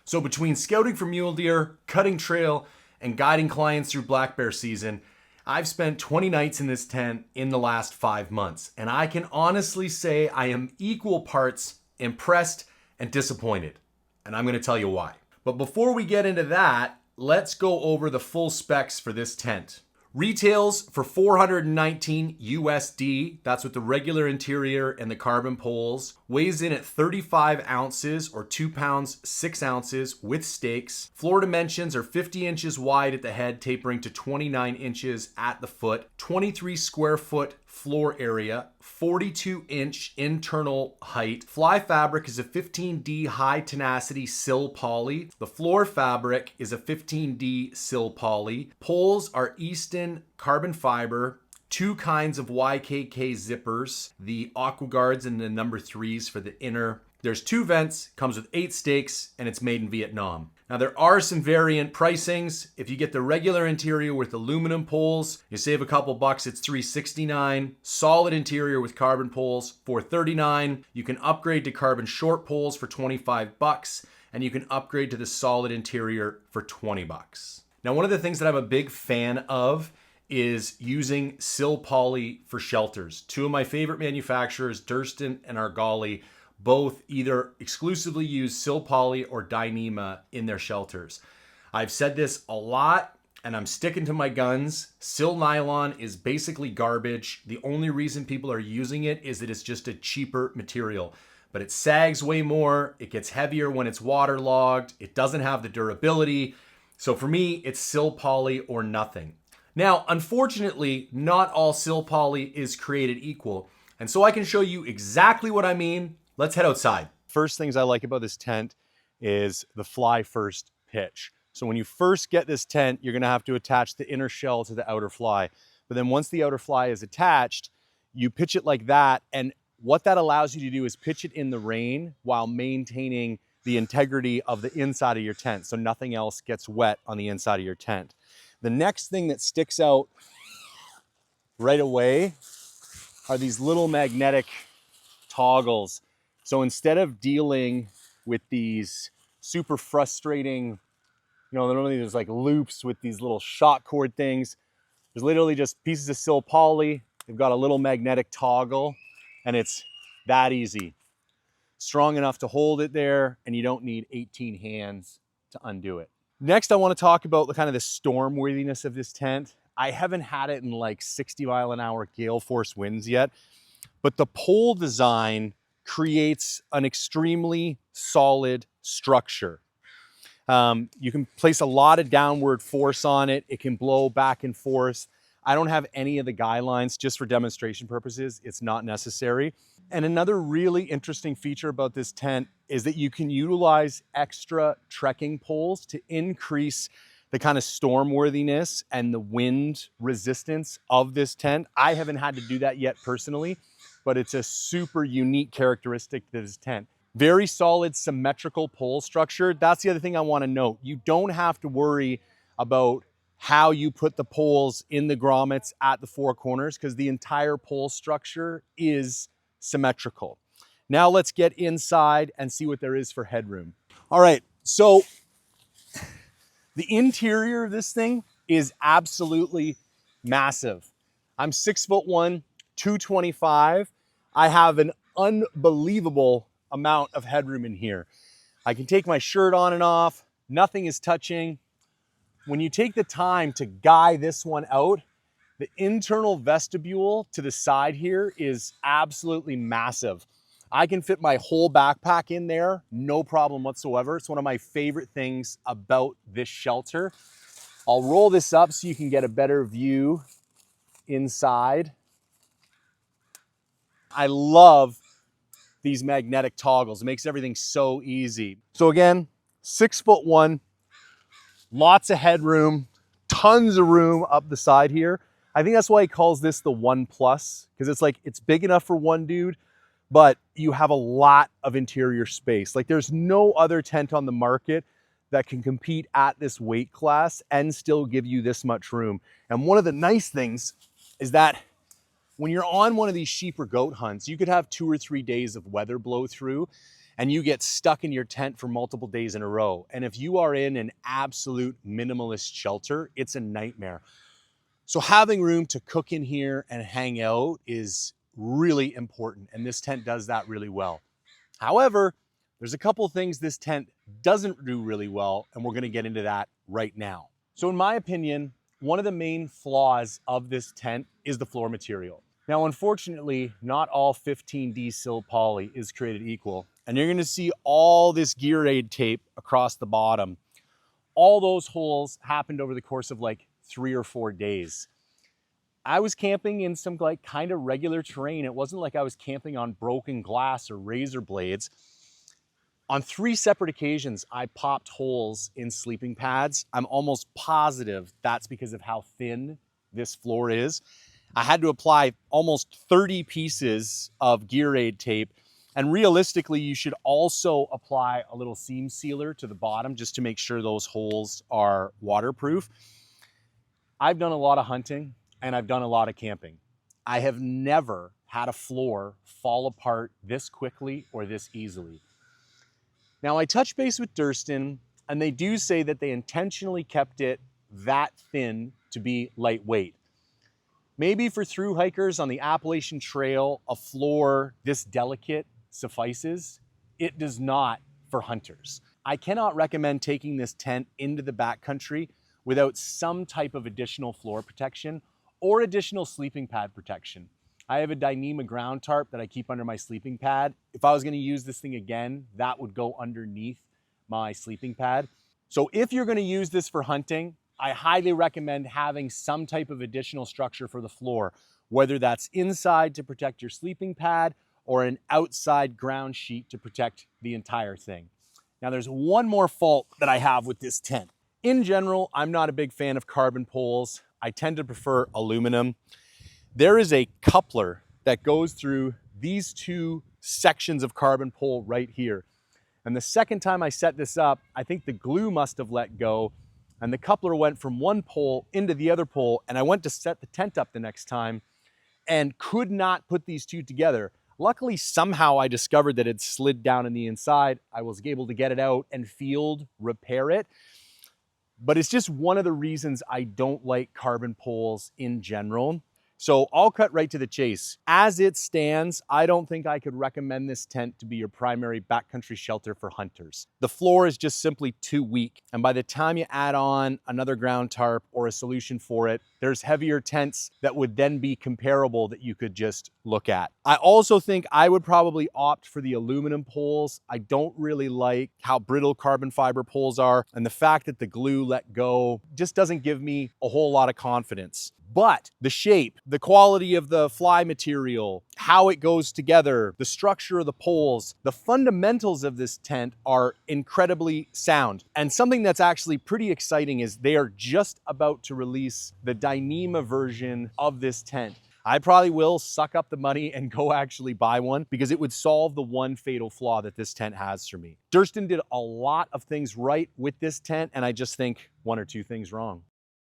So between scouting for mule deer, cutting trail, and guiding clients through black bear season, I've spent 20 nights in this tent in the last 5 months. And I can honestly say I am equal parts impressed and disappointed. And I'm gonna tell you why. But before we get into that, let's go over the full specs for this tent. Retails for $419 USD. That's with the regular interior and the carbon poles. Weighs in at 35 ounces or 2 pounds, 6 ounces with stakes. Floor dimensions are 50 inches wide at the head, tapering to 29 inches at the foot. 23 square foot floor area, 42-inch internal height. Fly fabric is a 15D high tenacity Silpoly. The floor fabric is a 15D Silpoly. Poles are Easton carbon fiber. 2 kinds of YKK zippers, the Aqua Guards and the number 3s for the inner. There's 2 vents, comes with 8 stakes, and it's made in Vietnam. Now there are some variant pricings. If you get the regular interior with aluminum poles, you save a couple bucks, it's $369. Solid interior with carbon poles, $439. You can upgrade to carbon short poles for 25 bucks, and you can upgrade to the solid interior for 20 bucks. Now one of the things that I'm a big fan of is using Silpoly for shelters. 2 of my favorite manufacturers, Durston and Argali, both either exclusively use Silpoly or Dyneema in their shelters. I've said this a lot and I'm sticking to my guns. Silnylon is basically garbage. The only reason people are using it is that it's just a cheaper material. But it sags way more, it gets heavier when it's waterlogged, it doesn't have the durability. So for me, it's Silpoly or nothing. Now, unfortunately, not all Silpoly is created equal. And so I can show you exactly what I mean. Let's head outside. First things I like about this tent is the fly first pitch. So when you first get this tent, you're gonna have to attach the inner shell to the outer fly. But then once the outer fly is attached, you pitch it like that. And what that allows you to do is pitch it in the rain while maintaining the integrity of the inside of your tent so nothing else gets wet on the inside of your tent. The next thing that sticks out right away are these little magnetic toggles. So instead of dealing with these super frustrating, normally there's like loops with these little shock cord things, there's literally just pieces of Silpoly. They've got a little magnetic toggle and it's that easy. Strong enough to hold it there and you don't need 18 hands to undo it. Next, I want to talk about the kind of the storm worthiness of this tent. I haven't had it in like 60-mile-an-hour gale force winds yet, but the pole design creates an extremely solid structure. You can place a lot of downward force on it. It can blow back and forth. I don't have any of the guy lines just for demonstration purposes. It's not necessary. And another really interesting feature about this tent is that you can utilize extra trekking poles to increase the kind of storm worthiness and the wind resistance of this tent. I haven't had to do that yet personally, but it's a super unique characteristic to this tent. Very solid symmetrical pole structure. That's the other thing I want to note. You don't have to worry about how you put the poles in the grommets at the 4 corners because the entire pole structure is symmetrical. Now let's get inside and see what there is for headroom. All right, so the interior of this thing is absolutely massive. I'm 6'1", 225. I have an unbelievable amount of headroom in here. I can take my shirt on and off. Nothing is touching. When you take the time to guy this one out, the internal vestibule to the side here is absolutely massive. I can fit my whole backpack in there, no problem whatsoever. It's one of my favorite things about this shelter. I'll roll this up so you can get a better view inside. I love these magnetic toggles. It makes everything so easy. So again, 6'1", lots of headroom, tons of room up the side here. I think that's why he calls this the 1+, because it's like, it's big enough for one dude, but you have a lot of interior space. Like there's no other tent on the market that can compete at this weight class and still give you this much room. And one of the nice things is that when you're on one of these sheep or goat hunts, you could have 2 or 3 days of weather blow through. and you get stuck in your tent for multiple days in a row. And if you are in an absolute minimalist shelter, it's a nightmare. So having room to cook in here and hang out is really important, and this tent does that really well. However, there's a couple things this tent doesn't do really well, and we're gonna get into that right now. So in my opinion, one of the main flaws of this tent is the floor material. Now, unfortunately, not all 15D Silpoly is created equal, and you're gonna see all this gear aid tape across the bottom. All those holes happened over the course of like 3 or 4 days. I was camping in some like kind of regular terrain. It wasn't like I was camping on broken glass or razor blades. On 3 separate occasions, I popped holes in sleeping pads. I'm almost positive that's because of how thin this floor is. I had to apply almost 30 pieces of gear aid tape. And realistically, you should also apply a little seam sealer to the bottom just to make sure those holes are waterproof. I've done a lot of hunting and I've done a lot of camping. I have never had a floor fall apart this quickly or this easily. Now, I touched base with Durston, and they do say that they intentionally kept it that thin to be lightweight. Maybe for thru hikers on the Appalachian Trail, a floor this delicate suffices. It does not for hunters. I cannot recommend taking this tent into the backcountry without some type of additional floor protection or additional sleeping pad protection. I have a Dyneema ground tarp that I keep under my sleeping pad. If I was gonna use this thing again, that would go underneath my sleeping pad. So if you're gonna use this for hunting, I highly recommend having some type of additional structure for the floor, whether that's inside to protect your sleeping pad or an outside ground sheet to protect the entire thing. Now, there's one more fault that I have with this tent. In general, I'm not a big fan of carbon poles. I tend to prefer aluminum. There is a coupler that goes through these 2 sections of carbon pole right here. And the second time I set this up, I think the glue must have let go and the coupler went from one pole into the other pole, and I went to set the tent up the next time and could not put these 2 together. Luckily, somehow I discovered that it slid down in the inside. I was able to get it out and field repair it. But it's just one of the reasons I don't like carbon poles in general. So I'll cut right to the chase. As it stands, I don't think I could recommend this tent to be your primary backcountry shelter for hunters. The floor is just simply too weak. And by the time you add on another ground tarp or a solution for it, there's heavier tents that would then be comparable that you could just look at. I also think I would probably opt for the aluminum poles. I don't really like how brittle carbon fiber poles are, and the fact that the glue let go just doesn't give me a whole lot of confidence. But the shape, the quality of the fly material, how it goes together, the structure of the poles, the fundamentals of this tent are incredibly sound. And something that's actually pretty exciting is they are just about to release the Dyneema version of this tent. I probably will suck up the money and go actually buy one because it would solve the one fatal flaw that this tent has for me. Durston did a lot of things right with this tent, and I just think 1 or 2 things wrong.